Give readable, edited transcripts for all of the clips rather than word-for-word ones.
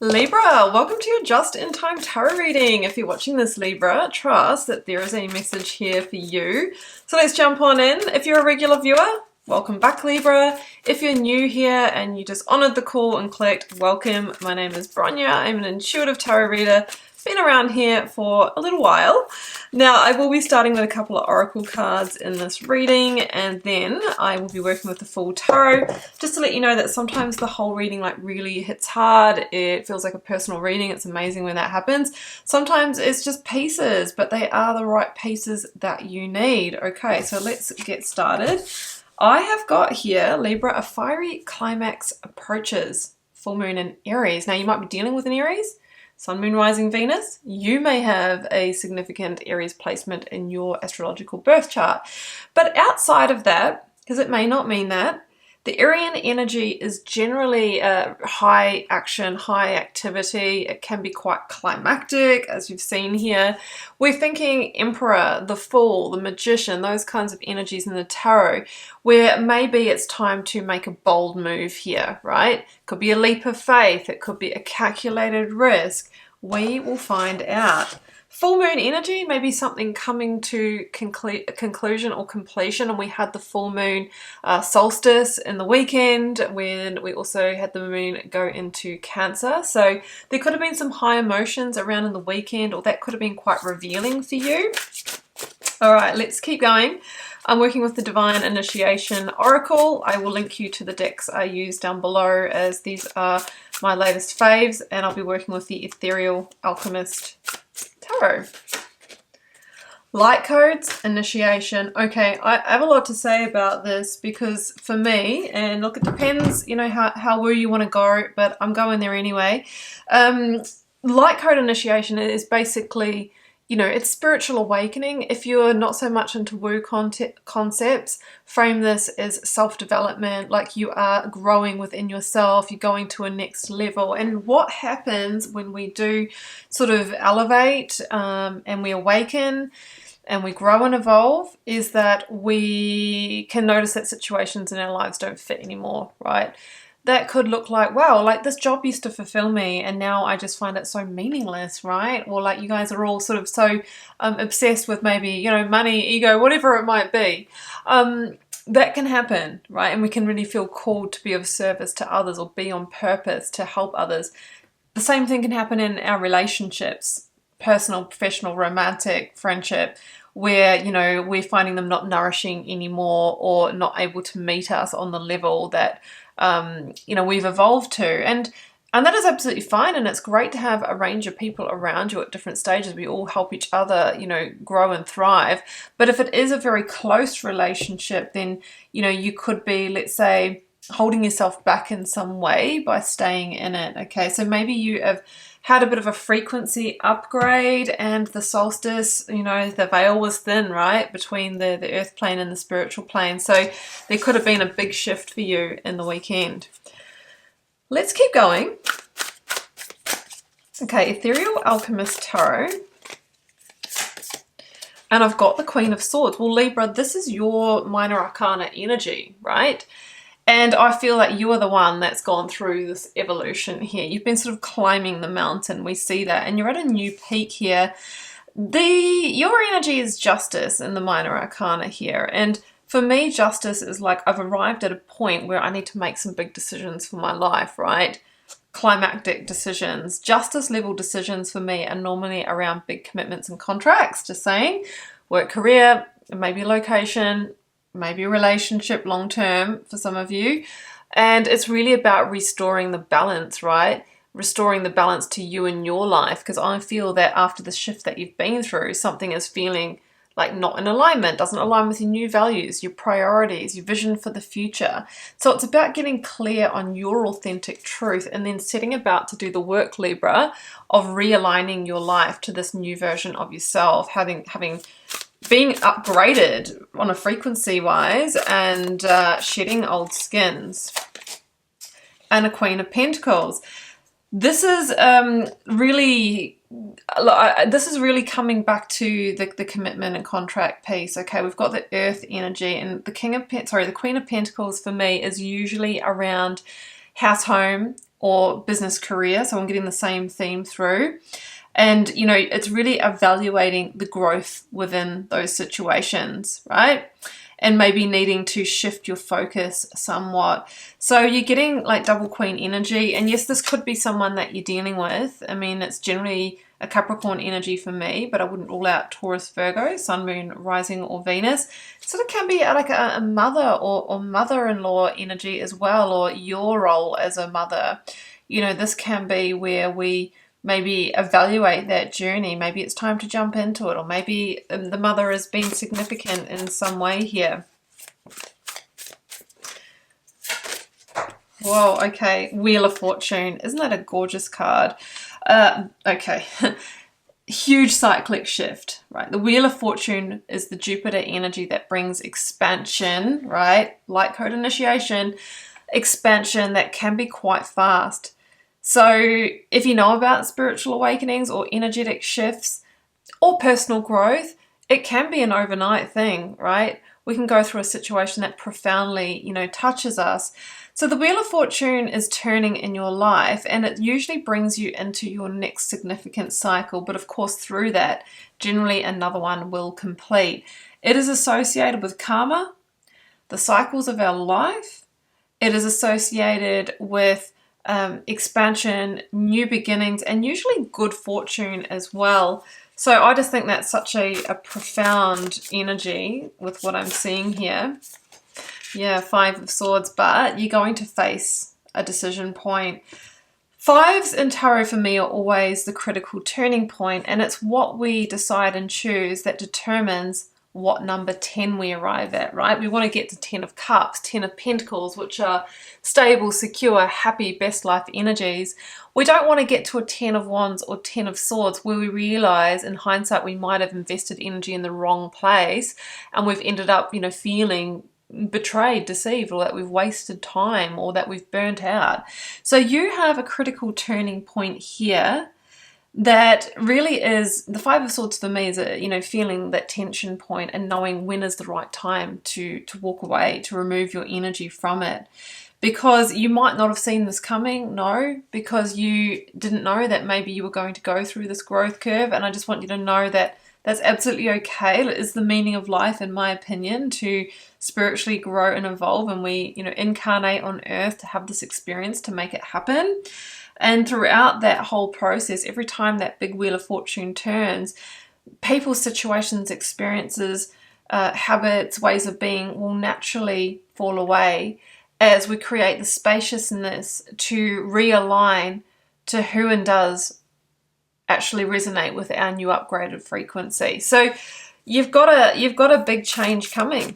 Libra, welcome to your just-in-time tarot reading. If you're watching this, Libra, trust that there is a message here for you. So let's jump on in. If you're a regular viewer, welcome back, Libra. If you're new here and you just honored the call and clicked, welcome. My name is Bronya. I'm an intuitive tarot reader. Been around here for a little while. Now I will be starting with a couple of oracle cards in this reading, and then I will be working with the full tarot, just to let you know that sometimes the whole reading like really hits hard. It feels like a personal reading. It's amazing when that happens. Sometimes it's just pieces, but they are the right pieces that you need. Okay, so let's get started. I have got here, Libra, a fiery climax approaches. Full moon in Aries. Now you might be dealing with an Aries. Sun, Moon, Rising, Venus, you may have a significant Aries placement in your astrological birth chart. But outside of that, because it may not mean that, the Arian energy is generally high action, high activity. It can be quite climactic, as you've seen here. We're thinking Emperor, the Fool, the Magician, those kinds of energies in the tarot, where maybe it's time to make a bold move here, right? Could be a leap of faith. It could be a calculated risk. We will find out. Full moon energy, maybe something coming to conclusion or completion, and we had the full moon solstice in the weekend when we also had the moon go into Cancer. So there could have been some high emotions around in the weekend, or that could have been quite revealing for you. All right, let's keep going. I'm working with the Divine Initiation Oracle. I will link you to the decks I use down below, as these are my latest faves, and I'll be working with the Ethereal Alchemist Tarot. Light codes, initiation. Okay, I have a lot to say about this, because for me, and look, it depends, you know, how woo you want to go, but I'm going there anyway. Light code initiation is basically, you know, it's spiritual awakening. If you're not so much into woo concepts, frame this as self-development, like you are growing within yourself, you're going to a next level. And what happens when we do sort of elevate and we awaken and we grow and evolve is that we can notice that situations in our lives don't fit anymore, right? That could look like, wow, like this job used to fulfill me and now I just find it so meaningless, right? Or like you guys are all sort of so obsessed with maybe, you know, money, ego, whatever it might be. That can happen, right? And we can really feel called to be of service to others or be on purpose to help others. The same thing can happen in our relationships, personal, professional, romantic, friendship, where, you know, we're finding them not nourishing anymore or not able to meet us on the level that you know, we've evolved to, and that is absolutely fine, and it's great to have a range of people around you at different stages. We all help each other, you know, grow and thrive. But if it is a very close relationship, then, you know, you could be, let's say, holding yourself back in some way by staying in it. Okay, so maybe you have had a bit of a frequency upgrade, and the solstice, you know, the veil was thin, right, between the earth plane and the spiritual plane. So there could have been a big shift for you in the weekend. Let's keep going. Okay, Ethereal Alchemist Tarot. And I've got the Queen of Swords. Well, Libra, this is your minor arcana energy, right? And I feel like you are the one that's gone through this evolution here. You've been sort of climbing the mountain. We see that. And you're at a new peak here. Your energy is justice in the minor arcana here. And for me, justice is like I've arrived at a point where I need to make some big decisions for my life, right? Climactic decisions. Justice level decisions for me are normally around big commitments and contracts. Just saying. Work, career, maybe location, maybe a relationship long term for some of you. And it's really about restoring the balance, right? Restoring the balance to you and your life, because I feel that after the shift that you've been through, something is feeling like not in alignment, doesn't align with your new values, your priorities, your vision for the future. So it's about getting clear on your authentic truth and then setting about to do the work, Libra, of realigning your life to this new version of yourself, having being upgraded on a frequency wise, and shedding old skins. And a Queen of Pentacles. This is really coming back to the commitment and contract piece. Okay, we've got the earth energy, and the Queen of Pentacles for me is usually around house, home, or business career. So I'm getting the same theme through. And, you know, it's really evaluating the growth within those situations, right? And maybe needing to shift your focus somewhat. So you're getting like double queen energy. And yes, this could be someone that you're dealing with. I mean, it's generally a Capricorn energy for me, but I wouldn't rule out Taurus, Virgo, Sun, Moon, Rising, or Venus. So it can be like a mother or mother-in-law energy as well, or your role as a mother. You know, this can be where we maybe evaluate that journey. Maybe it's time to jump into it, or maybe the mother has been significant in some way here. Whoa, okay. Wheel of Fortune. Isn't that a gorgeous card? Okay. Huge cyclic shift, right? The Wheel of Fortune is the Jupiter energy that brings expansion, right? Light code initiation, expansion that can be quite fast. So if you know about spiritual awakenings or energetic shifts or personal growth, it can be an overnight thing, right? We can go through a situation that profoundly, you know, touches us. So the Wheel of Fortune is turning in your life, and it usually brings you into your next significant cycle. But of course, through that, generally another one will complete. It is associated with karma, the cycles of our life. It is associated with expansion, new beginnings, and usually good fortune as well. So I just think that's such a profound energy with what I'm seeing here. Yeah, 5 of Swords, but you're going to face a decision point. 5s in tarot for me are always the critical turning point, and it's what we decide and choose that determines what number 10 we arrive at, right? We want to get to 10 of Cups, 10 of Pentacles, which are stable, secure, happy, best life energies. We don't want to get to a 10 of Wands or 10 of Swords where we realize in hindsight we might have invested energy in the wrong place and we've ended up, you know, feeling betrayed, deceived, or that we've wasted time, or that we've burnt out. So you have a critical turning point here that really is, the 5 of Swords for me is a, you know, feeling that tension point and knowing when is the right time to walk away, to remove your energy from it. Because you might not have seen this coming, no, because you didn't know that maybe you were going to go through this growth curve. And I just want you to know that that's absolutely okay. It is the meaning of life, in my opinion, to spiritually grow and evolve. And we, you know, incarnate on earth to have this experience, to make it happen. And throughout that whole process, every time that big Wheel of Fortune turns, people's situations, experiences, habits, ways of being will naturally fall away as we create the spaciousness to realign to who and does actually resonate with our new upgraded frequency. So you've got a big change coming.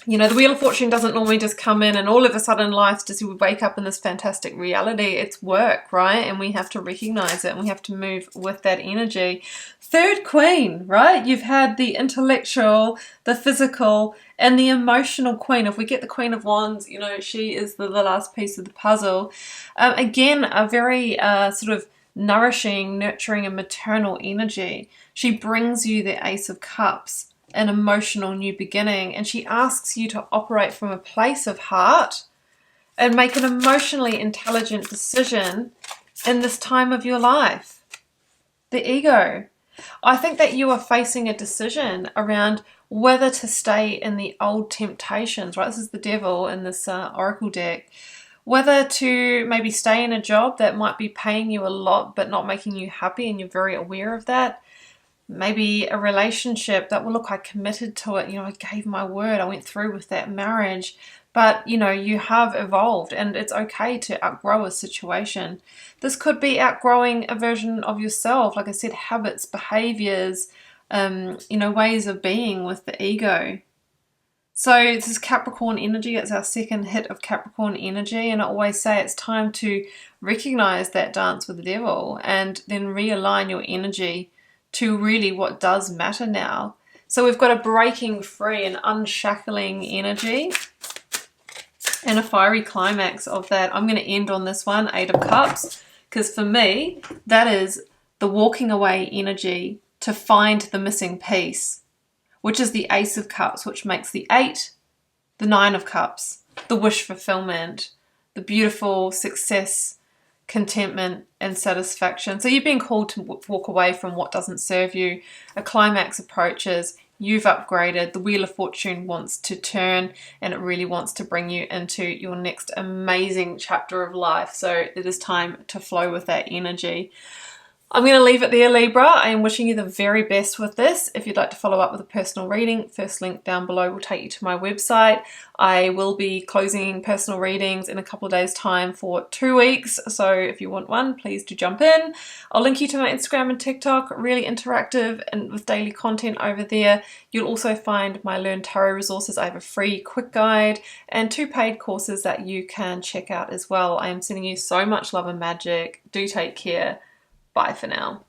You know, the Wheel of Fortune doesn't normally just come in and all of a sudden life just we wake up in this fantastic reality. It's work, right? And we have to recognize it and we have to move with that energy. 3rd Queen, right? You've had the intellectual, the physical, and the emotional Queen. If we get the Queen of Wands, you know, she is the last piece of the puzzle. Again, a very sort of nourishing, nurturing, and maternal energy. She brings you the Ace of Cups, an emotional new beginning, and she asks you to operate from a place of heart and make an emotionally intelligent decision in this time of your life. The ego. I think that you are facing a decision around whether to stay in the old temptations, right? This is the Devil in this Oracle deck. Whether to maybe stay in a job that might be paying you a lot but not making you happy, and you're very aware of that. Maybe a relationship that, well, look, I committed to it. You know, I gave my word. I went through with that marriage. But, you know, you have evolved and it's okay to outgrow a situation. This could be outgrowing a version of yourself. Like I said, habits, behaviors, you know, ways of being with the ego. So this is Capricorn energy. It's our second hit of Capricorn energy. And I always say it's time to recognize that dance with the devil and then realign your energy to really what does matter now. So we've got a breaking free and unshackling energy and a fiery climax of that. I'm going to end on this one, 8 of Cups, because for me, that is the walking away energy to find the missing piece, which is the Ace of Cups, which makes the 8, the 9 of Cups, the wish fulfillment, the beautiful success, contentment, and satisfaction. So you've been called to walk away from what doesn't serve you. A climax approaches. You've upgraded. The Wheel of Fortune wants to turn, and it really wants to bring you into your next amazing chapter of life. So it is time to flow with that energy. I'm going to leave it there, Libra. I am wishing you the very best with this. If you'd like to follow up with a personal reading, first link down below will take you to my website. I will be closing personal readings in a couple of days' time for 2 weeks. So if you want one, please do jump in. I'll link you to my Instagram and TikTok, really interactive and with daily content over there. You'll also find my Learn Tarot resources. I have a free quick guide and 2 paid courses that you can check out as well. I am sending you so much love and magic. Do take care. Bye for now.